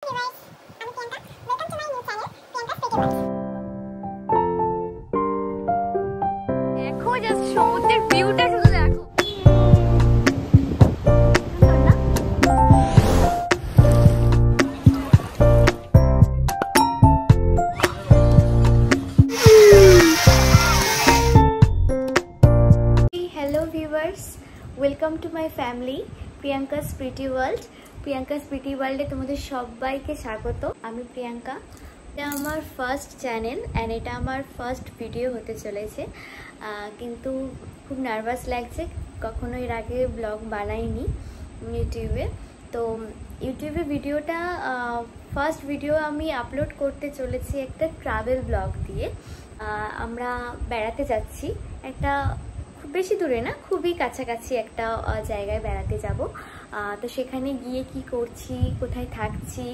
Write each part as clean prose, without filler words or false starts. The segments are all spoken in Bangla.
viewers, I'm Priyanka. Welcome to my new channel, Priyanka's Pretty World. দেখো জাস্ট সমুদ্রের ভিউটা শুধু দেখো। Hello viewers, welcome to my family Priyanka's pretty world. Priyanka's pretty ওয়ার্ল্ডে তোমাদের সবাইকে স্বাগত। আমি প্রিয়াঙ্কা। এটা আমার ফার্স্ট চ্যানেল অ্যান্ড এটা আমার ফার্স্ট ভিডিও হতে চলেছে, কিন্তু খুব নার্ভাস লাগছে। কখনো এর আগে ব্লগ বানাইনি ইউটিউবে। তো ইউটিউবে ভিডিওটা ফার্স্ট ভিডিও আমি আপলোড করতে চলেছি একটা ট্রাভেল ব্লগ দিয়ে। আমরা বেড়াতে যাচ্ছি, একটা খুব বেশি দূরে না, খুবই কাছাকাছি একটা জায়গায় বেড়াতে যাব। তো সেখানে গিয়ে কি করছি, কোথায় থাকছি,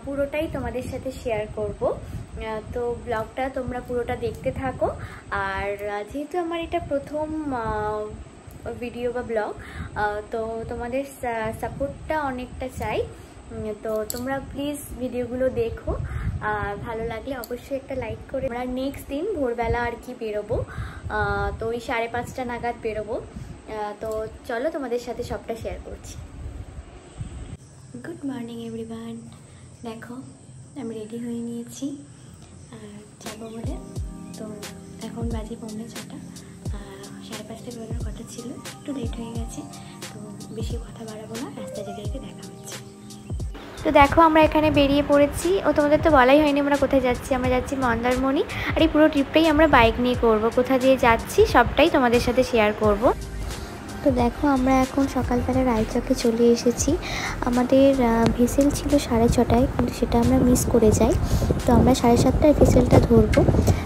পুরোটাই তোমাদের সাথে শেয়ার করব। তো ব্লগটা তোমরা পুরোটা দেখতে থাকো। আর যেহেতু আমার এটা প্রথম ভিডিও বা ব্লগ, তো তোমাদের সাপোর্টটা অনেকটা চাই। তো তোমরা প্লিজ ভিডিওগুলো দেখো, আর ভালো লাগলে অবশ্যই একটা লাইক করে। আমরা নেক্সট দিন ভোরবেলা আর কি বেরোবো, তো ওই 5:30 নাগাদ বেরোবো। তো চলো তোমাদের সাথে সবটা শেয়ার করছি। Good morning everyone. দেখো আমি রেডি হয়ে নিয়েছি যাবো বলে। তো এখন বাজে 6:45, 5:30 বেরোনোর কথা ছিল, একটু লেট হয়ে গেছে। তো বেশি কথা বাড়াবো না, রাস্তা যেতে যেতে দেখা হচ্ছে। তো দেখো আমরা এখানে বেরিয়ে পড়েছি। ও তোমাদের তো বলাই হয়নি আমরা কোথায় যাচ্ছি। আমরা যাচ্ছি মন্দারমণি, আর এই পুরো ট্রিপটাই আমরা বাইক নিয়ে করব। কোথা দিয়ে যাচ্ছি সবটাই তোমাদের সাথে শেয়ার করব। তো দেখো আমরা এখন সকালবেলা রায়চকে চলে এসেছি। আমাদের ভেসেল ছিল 6:30, কিন্তু সেটা আমরা মিস করে যাই। তো আমরা 7:30টায় ভেসেলটা ধরবো।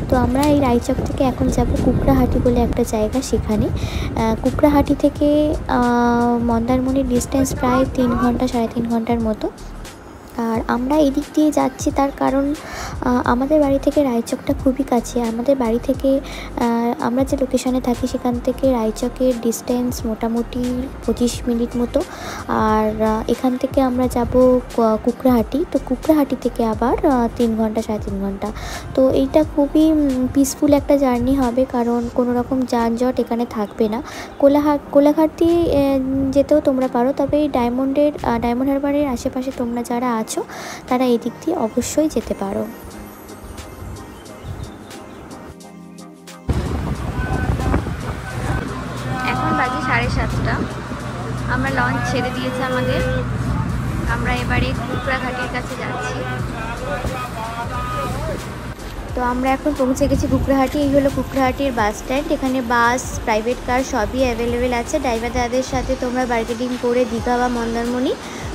তো আমরা এই রায়চক থেকে এখন যাব কুকড়াহাটি বলে একটা জায়গা, সেখানে। কুকড়াহাটি থেকে মন্দারমণির ডিস্টেন্স প্রায় 3 ঘন্টা 3.5 ঘন্টার মতো। আর আমরা এদিক দিয়ে যাচ্ছি তার কারণ আমাদের বাড়ি থেকে রায়চকটা খুবই কাছে। আমাদের বাড়ি থেকে আমরা যে লোকেশনে থাকি সেখান থেকে রায়চকের ডিস্টেন্স মোটামুটি 25 মিনিট মতো। আর এখান থেকে আমরা যাব কুকড়াহাটি। তো কুকড়াহাটি থেকে আবার 3 ঘন্টা 3.5 ঘন্টা। তো এইটা খুবই পিসফুল একটা জার্নি হবে, কারণ কোনো রকম যানজট এখানে থাকবে না। কোলাঘাট দিয়ে যেতেও তোমরা পারো, তবে এই ডায়মন্ড হারবারের আশেপাশে তোমরা যারা আছো তারা এই দিক দিয়ে অবশ্যই যেতে পারো। এখন বাজে 7:30, আমরা লঞ্চ ছেড়ে দিয়েছে আমাদের। আমরা এবারে কুকড়াঘাটির কাছে যাচ্ছি। তো আমরা এখন পৌঁছে গেছি কুকড়াহাটি। এই হলো কুকড়াহাটির বাস স্ট্যান্ড। এখানে বাস, প্রাইভেট কার সবই অ্যাভেলেবেল আছে। ড্রাইভার দাদাদের সাথে তোমরা বার্গেনিং করে দীঘা বা মন্দারমণি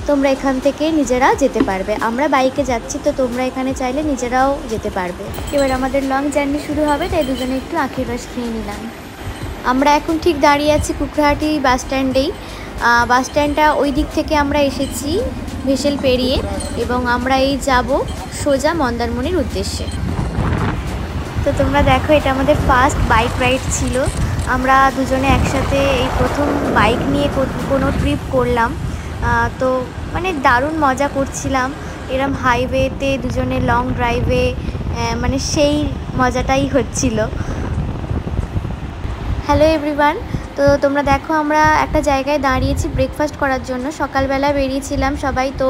তোমরা এখান থেকে নিজেরা যেতে পারবে। আমরা বাইকে যাচ্ছি, তো তোমরা এখানে চাইলে নিজেরাও যেতে পারবে। এবার আমাদের লং জার্নি শুরু হবে, তাই দুজনে একটু আখের রস খেয়ে নিলাম। আমরা এখন ঠিক দাঁড়িয়ে আছি কুকড়াহাটি বাস স্ট্যান্ডেই। বাস স্ট্যান্ডটা ওই দিক থেকে আমরা এসেছি ভেসেল পেরিয়ে, এবং আমরা এই যাব সোজা মন্দারমণির উদ্দেশ্যে। তো তোমরা দেখো, এটা আমাদের ফার্স্ট বাইক রাইড ছিল। আমরা দুজনে একসাথে এই প্রথম বাইক নিয়ে কোনো ট্রিপ করলাম। তো মানে দারুণ মজা করছিলাম এরম হাইওয়েতে দুজনে লং ড্রাইভে, মানে সেই মজাটাই হচ্ছিল। Hello everyone. তো তোমরা দেখো আমরা একটা জায়গায় দাঁড়িয়েছি ব্রেকফাস্ট করার জন্য। সকালবেলা বেরিয়েছিলাম সবাই, তো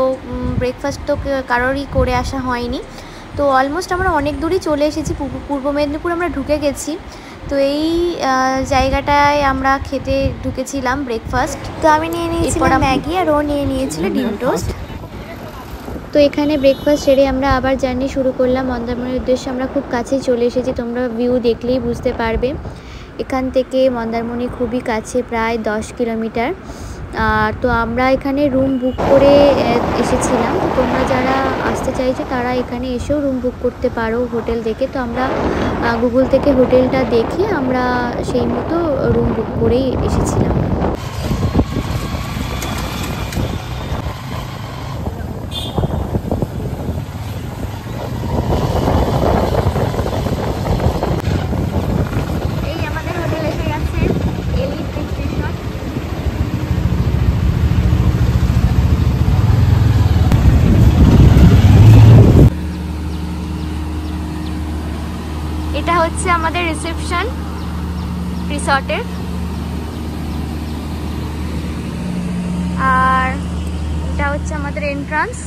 ব্রেকফাস্ট তো কারোরই করে আসা হয়নি। তো অলমোস্ট আমরা অনেক দূরই চলে এসেছি, পূর্ব মেদিনীপুর আমরা ঢুকে গেছি। তো এই জায়গাটায় আমরা খেতে ঢুকেছিলাম ব্রেকফাস্ট। তো আমি নিয়ে নিয়েছিলাম ম্যাগি, আর ও নিয়ে নিয়েছিল ডিম টোস্ট। তো এখানে ব্রেকফাস্ট সেরে আমরা আবার জার্নি শুরু করলাম মন্দারমণির উদ্দেশ্যে। আমরা খুব কাছেই চলে এসেছি, তোমরা ভিউ দেখলেই বুঝতে পারবে। এখান থেকে মন্দারমণি খুবই কাছে, প্রায় 10 কিলোমিটার। তো আমরা এখানে রুম বুক করে এসেছিলাম। তো তোমরা যারা আসতে চাইছো তারা এখানে এসেও রুম বুক করতে পারো হোটেল দেখে। তো আমরা গুগল থেকে হোটেলটা দেখে আমরা সেই মতো রুম বুক করেই এসেছিলাম। হচ্ছে আমাদের রিসেপশন রিসর্টের, আর এটা হচ্ছে আমাদের এন্ট্রান্স।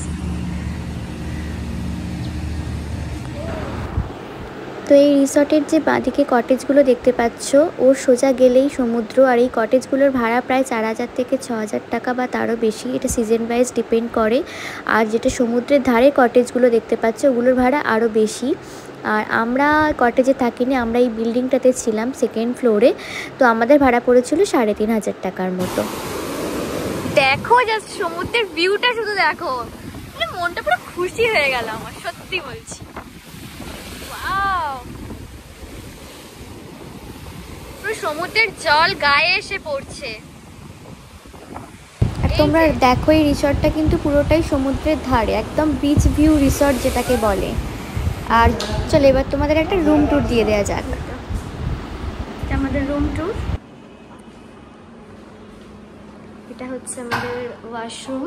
তো এই রিসর্টের যে বাঁদিকে কটেজগুলো দেখতে পাচ্ছ, ওর সোজা গেলেই সমুদ্র। আর এই কটেজগুলোর ভাড়া প্রায় 4000 থেকে 6000 টাকা বা তারও বেশি, এটা সিজন ওয়াইজ ডিপেন্ড করে। আর যেটা সমুদ্রের ধারে কটেজগুলো দেখতে পাচ্ছ ওগুলোর ভাড়া আরও বেশি। আর আমরা কটেজে থাকিনি, আমরা এই বিল্ডিংটাতে ছিলাম সেকেন্ড ফ্লোরে, তো আমাদের ভাড়া পড়েছিল 3500 টাকার মতো। দেখো জাস্ট সমুদ্রের ভিউটা শুধু দেখো, মানে মনটা পুরো খুশি হয়ে গেল আমার, সত্যি বলছি। পুরো সমুদ্রের জল গায়ে এসে পড়ছে। আর তোমরা দেখো এই রিসর্টটা কিন্তু পুরোটাই সমুদ্রের ধারে, একদম বিচ ভিউ রিসর্ট যেটাকে বলে। আর চলো এবার তোমাদের একটা রুম ট্যুর দিয়ে দেওয়া যাক। এটা আমাদের রুম ট্যুর। এটা হচ্ছে আমাদের ওয়াশরুম।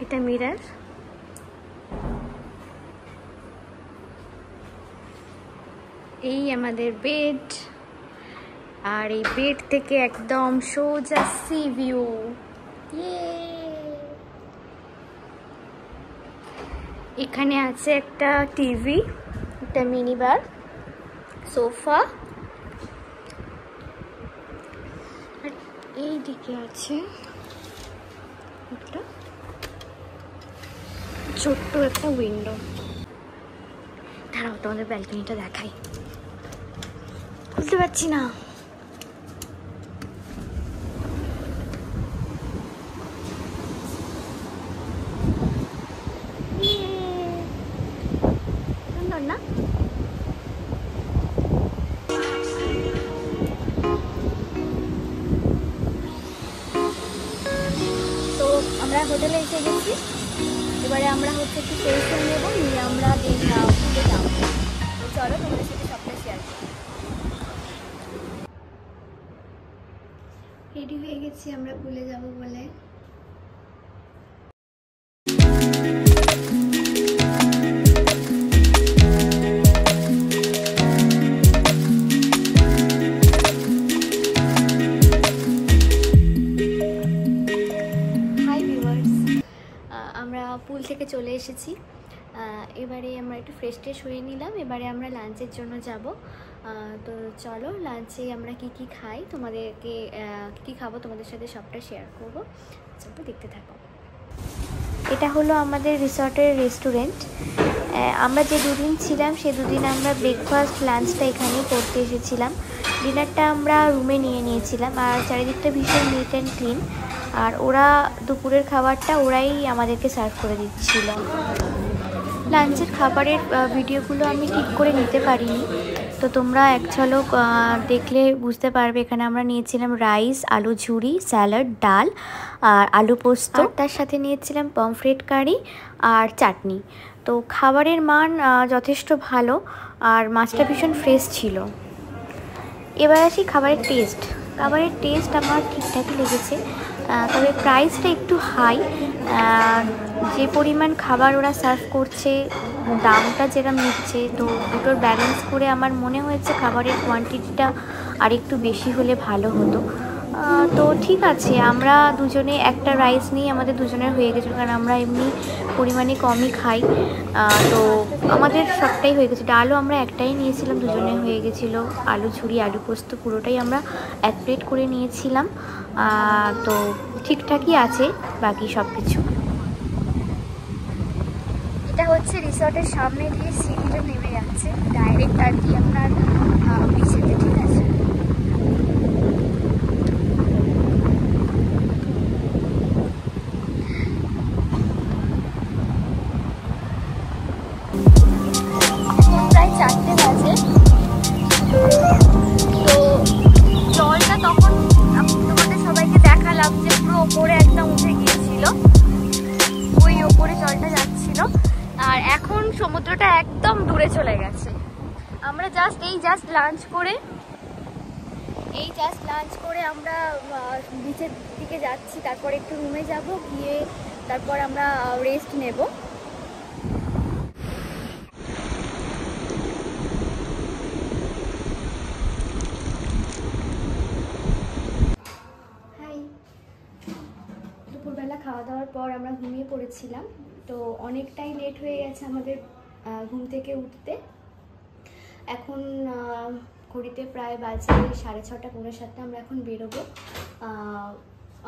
এটা মিরর। এই আমাদের বেড, আর এই বেড থেকে একদম সোজা সি ভিউ। এখানে আছে একটা টিভি, একটা মিনি বার, সোফা, আর এই দিকে আছে একটা ছোট্ট একটা উইন্ডো। দাঁড়াও তোমাদের ব্যালকনিটা দেখাই, বুঝতে পারছি না। সুন্দর না? তো আমরা হোটেলে এসে গেছি, এবারে আমরা হচ্ছে একটু ফ্রেশ হয়ে নেবো, নিয়ে আমরা ঘুরতে যাবো। তো চলো তোমাদের সাথে সবটা শেয়ার করি। রেডি হয়ে গেছি আমরা পুলে যাব বলে। আমরা পুল থেকে চলে এসেছি, এবারে আমরা একটু ফ্রেশ ট্রেশ হয়ে নিলাম। এবারে আমরা লাঞ্চের জন্য যাব। তো চলো লাঞ্চে আমরা কি কি খাই, তোমাদেরকে কী খাবো তোমাদের সাথে সবটা শেয়ার করবো, চলো দেখতে থাকো। এটা হলো আমাদের রিসর্টের রেস্টুরেন্ট। আমরা যে দুদিন ছিলাম সে দুদিন আমরা ব্রেকফাস্ট লাঞ্চটা এখানেই করতে এসেছিলাম। ডিনারটা আমরা রুমে নিয়ে নিয়েছিলাম, আর চারিদিকটা ভীষণ নিট অ্যান্ড ক্লিন। আর ওরা দুপুরের খাবারটা ওরাই আমাদেরকে সার্ভ করে দিচ্ছিল। লাঞ্চের খাবারের ভিডিওগুলো আমি ঠিক করে নিতে পারিনি, তো তোমরা এক ঝলক দেখলে বুঝতে পারবে। এখানে আমরা নিয়েছিলাম রাইস, আলু ঝুরি, স্যালাড, ডাল আর আলু পোস্ত, তার সাথে নিয়েছিলাম পমফ্রেট কারি আর চাটনি। তো খাবারের মান যথেষ্ট ভালো, আর মাছটা ভীষণ ফ্রেশ ছিল। এবার আসি খাবারের টেস্ট। খাবারের টেস্ট আমার ঠিকঠাকই লেগেছে, তবে প্রাইসটা একটু হাই। যে পরিমাণ খাবার ওরা সার্ভ করছে, দামটা যেরকম নিচ্ছে, তো দুটোর ব্যালেন্স করে আমার মনে হয়েছে খাবারের কোয়ান্টিটিটা আর একটু বেশি হলে ভালো হতো। তো ঠিক আছে, আমরা দুজনে একটা রাইস নিয়ে আমাদের দুজনের হয়ে গেছিলো, কারণ আমরা এমনি পরিমাণে কমই খাই। তো আমাদের সবটাই হয়ে গেছে। ডালও আমরা একটাই নিয়েছিলাম, দুজনে হয়ে গেছিলো। আলু ঝুরি, আলু পোস্ত পুরোটাই আমরা এক প্লেট করে নিয়েছিলাম। তো ঠিকঠাকই আছে বাকি সব কিছু। এটা হচ্ছে রিসর্টের সামনে দিয়ে সিঁড়িটা নেমে যাচ্ছে ডাইরেক্ট আর কি আপনার বিচেতে, ঠিক আছে। প্রায় 4টে বাজে। তো জলটা তখন তোমাদের সবাইকে দেখালাম যে পুরো ওপরে একদম উঠে গিয়েছিল, ওই ওপরে জলটা যাচ্ছিল। আর এখন সমুদ্রটা একদম দূরে চলে গেছে। আমরা জাস্ট লাঞ্চ করে আমরা বিচের দিকে যাচ্ছি, তারপর একটু রুমে যাব, গিয়ে তারপর আমরা রেস্ট নেব। দুপুরবেলা খাওয়া দাওয়ার পর আমরা ঘুমিয়ে পড়েছিলাম, তো অনেকটাই লেট হয়ে গেছে আমাদের ঘুম থেকে উঠতে। এখন ঘড়িতে প্রায় বাজে 6:30 পৌনে 7টা। আমরা এখন বেরোবো।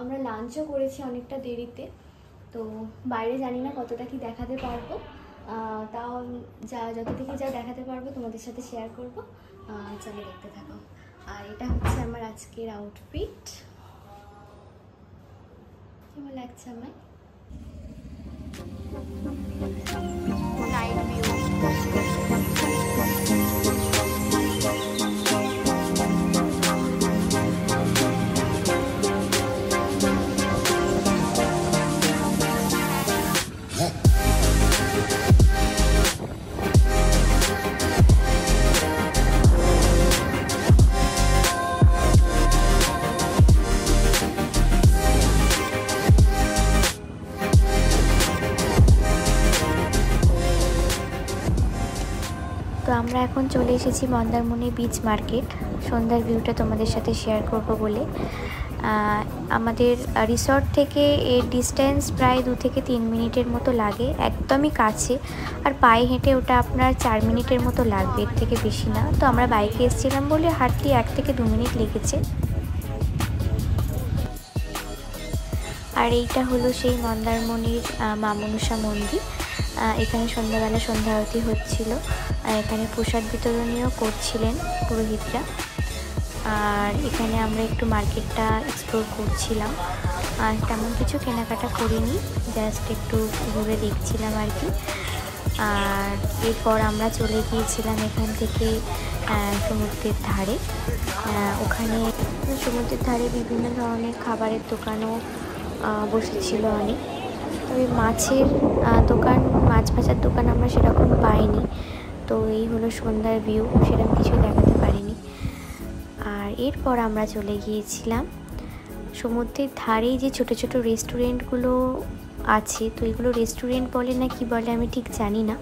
আমরা লাঞ্চও করেছি অনেকটা দেরিতে, তো বাইরে জানি না কতটা কি দেখাতে পারবো, তাও যতটুকু যা দেখাতে পারবো তোমাদের সাথে শেয়ার করবো। চলো দেখতে থাকো। আর এটা হচ্ছে আমার আজকের আউটফিট। কেমন লাগছে আমায়? Night view. তো আমরা এখন চলে এসেছি মন্দারমণি বিচ মার্কেট। সন্ধ্যার ভিউটা তোমাদের সাথে শেয়ার করব বলে। আমাদের রিসর্ট থেকে এর ডিস্টেন্স প্রায় 2 থেকে 3 মিনিটের মতো লাগে, একদমই কাছে। আর পায়ে হেঁটে ওটা আপনার 4 মিনিটের মতো লাগবে, এর থেকে বেশি না। তো আমরা বাইকে এসেছিলাম বলে হাঁটতে 1 থেকে 2 মিনিট লেগেছে। আর এইটা হলো সেই মন্দারমণির মা মনসা মন্দির। এখানে সন্ধ্যাবেলা সন্ধ্যা আরতি হচ্ছিল, এখানে প্রসাদ বিতরণীয় করছিলেন পুরোহিতরা। আর এখানে আমরা একটু মার্কেটটা এক্সপ্লোর করছিলাম, আর তেমন কিছু কেনাকাটা করিনি, জাস্ট একটু ঘুরে দেখছিলাম আর কি। আর এরপর আমরা চলে গিয়েছিলাম এখান থেকে সমুদ্রের ধারে। ওখানে সমুদ্রের ধারে বিভিন্ন ধরনের খাবারের দোকানও বসেছিল অনেক। তবে মাছের দোকান, মাছ ভাজার দোকান আমরা সেরকম পাইনি। তো এই হলো সন্ধ্যার ভিউ, সেরকম কিছু দেখাতে পারিনি। আর এরপর আমরা চলে গিয়েছিলাম সমুদ্রের ধারেই যে ছোট ছোট রেস্টুরেন্টগুলো আছে। তো এগুলো রেস্টুরেন্ট বলে না কি বলে আমি ঠিক জানি না।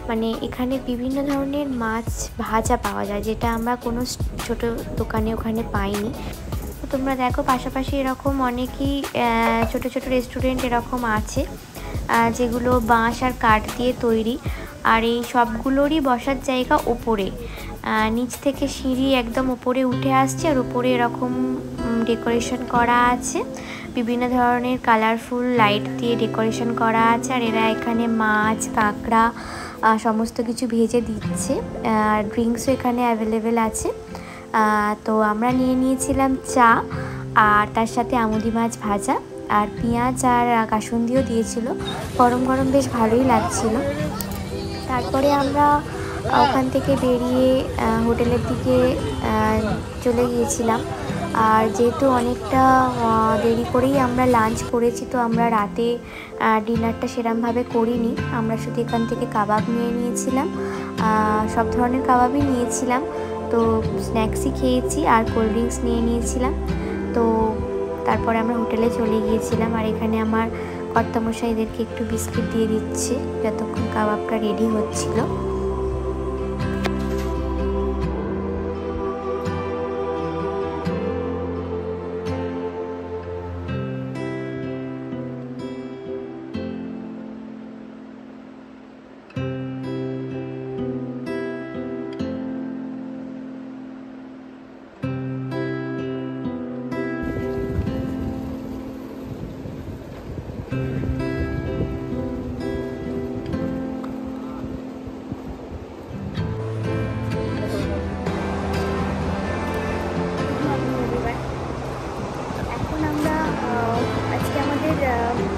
মানে এখানে বিভিন্ন ধরনের মাছ ভাজা পাওয়া যায়, যেটা আমরা কোনো ছোট দোকানে ওখানে পাইনি। তোমরা দেখো পাশাপাশি এরকম অনেকই ছোট ছোট রেস্টুরেন্ট এরকম আছে, যেগুলো বাঁশ আর কাঠ দিয়ে তৈরি। আর এই সবগুলোরই বসার জায়গা ওপরে, নিচ থেকে সিঁড়ি একদম ওপরে উঠে আসছে, আর ওপরে এরকম ডেকোরেশন করা আছে, বিভিন্ন ধরনের কালারফুল লাইট দিয়ে ডেকোরেশন করা আছে। আর এরা এখানে মাছ, কাঁকড়া সমস্ত কিছু ভেজে দিচ্ছে। ড্রিঙ্কসও এখানে অ্যাভেলেবেল আছে। তো আমরা নিয়ে নিয়েছিলাম চা, আর তার সাথে আমুদি মাছ ভাজা, আর পেঁয়াজ আর কাসুন্দিও দিয়েছিল। গরম গরম বেশ ভালোই লাগছিল। তারপরে আমরা ওখান থেকে বেরিয়ে হোটেলের দিকে চলে গিয়েছিলাম। আর যেহেতু অনেকটা দেরি করেই আমরা লাঞ্চ করেছি, তো আমরা রাতে ডিনারটা সেরমভাবে করিনি। আমরা শুধু এখান থেকে কাবাব নিয়ে নিয়েছিলাম, সব ধরনের কাবাবই নিয়েছিলাম। তো স্ন্যাক্সই খেয়েছি আর কোল্ড ড্রিঙ্কস নিয়ে নিয়েছিলাম। তো তারপরে আমরা হোটেলে চলে গিয়েছিলাম। আর এখানে আমার কর্তামশাইদেরকে একটু বিস্কিট দিয়ে দিচ্ছে যতক্ষণ কাবাবটা রেডি হচ্ছিল।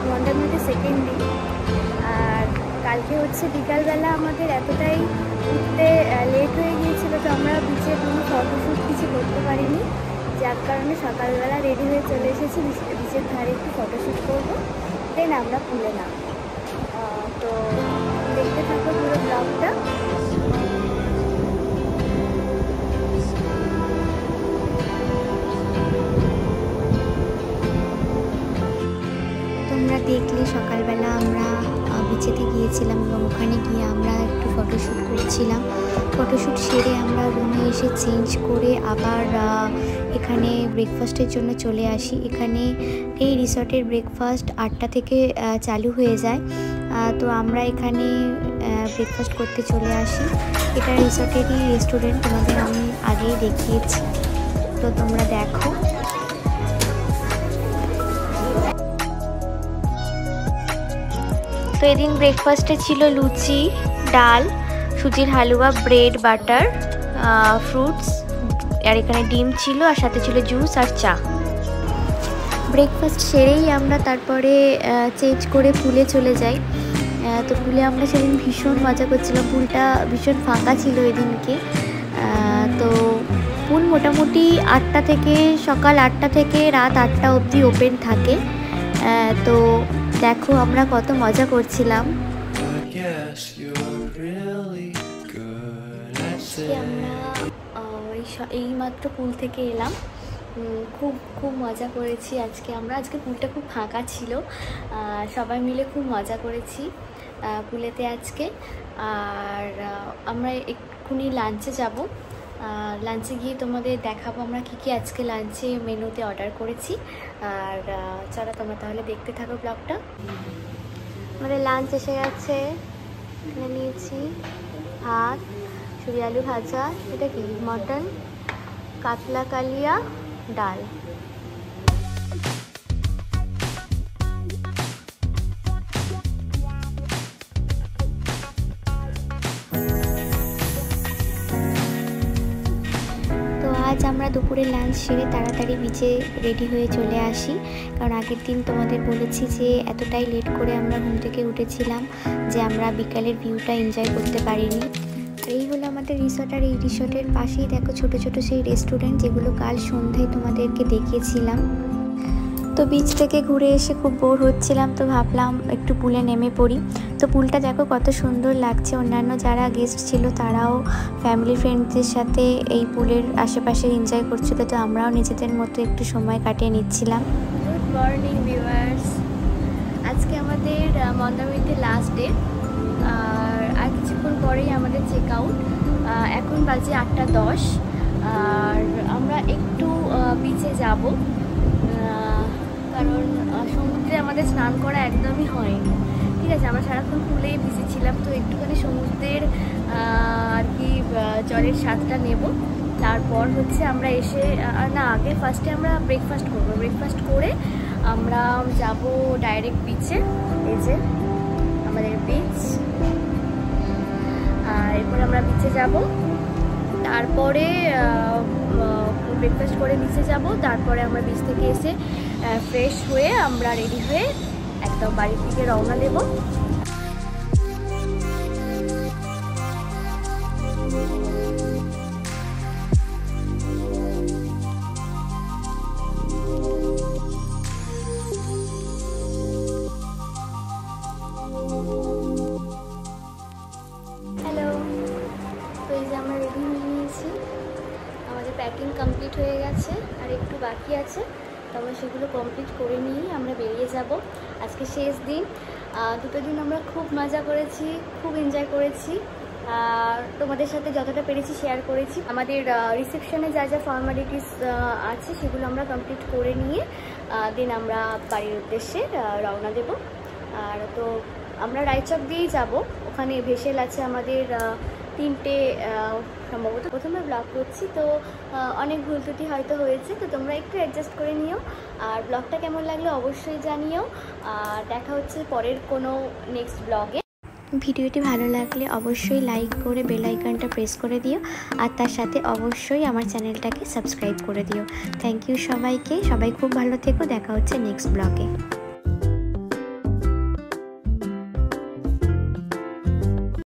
মন্দারমণিতে সেকেন্ড দিন। আর কালকে হচ্ছে বিকালবেলা আমাদের এতটাই উঠতে লেট হয়ে গিয়েছিলো, তো আমরা বিচে কোনো ফটোশ্যুট কিছু করতে পারিনি, যার কারণে সকালবেলা রেডি হয়ে চলে এসেছি বিচের ধারে একটু ফটোশ্যুট করবো, দেন আমরা পুলে নাম। তো দেখতে থাকবো পুরো ব্লগটা। তোমরা দেখলে সকালবেলা আমরা বিচেতে গিয়েছিলাম এবং ওখানে গিয়ে আমরা একটু ফটোশ্যুট করছিলাম। ফটোশ্যুট সেরে আমরা রুমে এসে চেঞ্জ করে আবার এখানে ব্রেকফাস্টের জন্য চলে আসি। এখানে এই রিসর্টের ব্রেকফাস্ট 8টা থেকে চালু হয়ে যায়। তো আমরা এখানে ব্রেকফাস্ট করতে চলে আসি। এটা রিসর্টেরই রেস্টুরেন্ট, তোমাদের আমি আগেই দেখিয়েছি, তো তোমরা দেখো। তো এদিন ব্রেকফাস্টে ছিল লুচি, ডাল, সুজির হালুয়া, ব্রেড, বাটার, ফ্রুটস, আর এখানে ডিম ছিল, আর সাথে ছিল জুস আর চা। ব্রেকফাস্ট সেরেই আমরা তারপরে চেঞ্জ করে পুলে চলে যাই। তো পুলে আমরা সেদিন ভীষণ মজা করছিলাম, পুলটা ভীষণ ফাঁকা ছিল এদিনকে। তো পুল মোটামুটি সকাল 8টা থেকে রাত 8টা অবধি ওপেন থাকে। তো দেখো আমরা কত মজা করছিলাম। আমরা এইমাত্র পুল থেকে এলাম, খুব মজা করেছি আজকে পুলটা খুব ফাঁকা ছিল, সবাই মিলে খুব মজা করেছি পুলেতে আজকে। আর আমরা এক্ষুনি লাঞ্চে যাব, লাঞ্চে গিয়ে তোমাদের দেখাবো আমরা কী আজকে লাঞ্চে মেনুতে অর্ডার করেছি। আর চলো তোমরা তাহলে দেখতে থাকো ব্লগটা। আমাদের লাঞ্চ এসে গেছে, এখানে নিয়েছি ভাত, ছুরি আলু ভাজা, এটা কি মটন, কাতলা কালিয়া, ডাল। আজ আমরা দুপুরে লাঞ্চ সেরে তাড়াতাড়ি বিচে রেডি হয়ে চলে আসি, কারণ আগের দিন তোমাদের বলেছি যে এতটাই লেট করে আমরা ঘুম থেকে উঠেছিলাম যে আমরা বিকালের ভিউটা এনজয় করতে পারিনি। এই হলো আমাদের রিসর্ট, আর এই রিসর্টের পাশেই দেখো ছোট ছোট সেই রেস্টুরেন্ট যেগুলো কাল সন্ধ্যায় তোমাদেরকে দেখিয়েছিলাম। তো বিচ থেকে ঘুরে এসে খুব বোর হচ্ছিলাম, তো ভাবলাম একটু পুলে নেমে পড়ি। তো পুলটা দেখো কত সুন্দর লাগছে, অন্যান্য যারা গেস্ট ছিল তারাও ফ্যামিলি ফ্রেন্ডসদের সাথে এই পুলের আশেপাশে এনজয় করছিল, তো আমরাও নিজেদের মতো একটু সময় কাটিয়ে নিচ্ছিলাম। গুড মর্নিং ভিউয়ার্স, আজকে আমাদের মন্দারমণিতে লাস্ট ডে, আর কিছুক্ষণ পরেই আমাদের চেক আউট। এখন বাজে 8:10, আর আমরা একটু বিচে যাব, কারণ সমুদ্রে আমাদের স্নান করা একদমই হয়নি। ঠিক আছে, আমরা সারাক্ষণ পুলেই ভিজেছিলাম, তো একটুখানি সমুদ্রের আর কি জলের স্বাদটা নেব। তারপর হচ্ছে আমরা এসে আগে ফার্স্টে আমরা ব্রেকফাস্ট করবো, ব্রেকফাস্ট করে আমরা যাব ডাইরেক্ট বিচে। এই যে আমাদের বিচ, এরপরে আমরা বিচে যাব, তারপরে ব্রেকফাস্ট করে বিচে যাব, তারপরে আমরা বিচ থেকে এসে ফ্রেশ হয়ে আমরা রেডি হয়ে একদম বাড়ির দিকে রওনা দেব। হ্যালো, তো এই যে আমরা রেডি হয়ে নিয়েছি, আমাদের প্যাকিং কমপ্লিট হয়ে গেছে, আর একটু বাকি আছে, তো আমরা সেগুলো কমপ্লিট করে নিয়েই আমরা বেরিয়ে যাব। আজকে শেষ দিন, দুটো দিন আমরা খুব মজা করেছি, খুব এনজয় করেছি, আর তোমাদের সাথে যতটা পেরেছি শেয়ার করেছি। আমাদের রিসেপশনে যা যা ফর্মালিটিস আছে সেগুলো আমরা কমপ্লিট করে নিয়ে দেন আমরা বাড়ির উদ্দেশ্যে রওনা দেব। আর তো আমরা রায়চক দিয়েই যাব, ওখানে ভেসেল আছে আমাদের 3টে সম্ভবত। প্রথমে ব্লগ করছি, তো অনেক ভুল ত্রুটি হয়তো হয়েছে, তো তোমরা একটু অ্যাডজাস্ট করে নিও। আর ব্লগটা কেমন লাগলো অবশ্যই জানিও, আর দেখা হচ্ছে পরের কোনো নেক্সট ব্লগে। ভিডিওটি ভালো লাগলে অবশ্যই লাইক করে বেল আইকনটা প্রেস করে দিও, আর তার সাথে অবশ্যই আমার চ্যানেলটাকে সাবস্ক্রাইব করে দিও। থ্যাংক ইউ সবাইকে, সবাই খুব ভালো থেকো, দেখা হচ্ছে নেক্সট ব্লগে।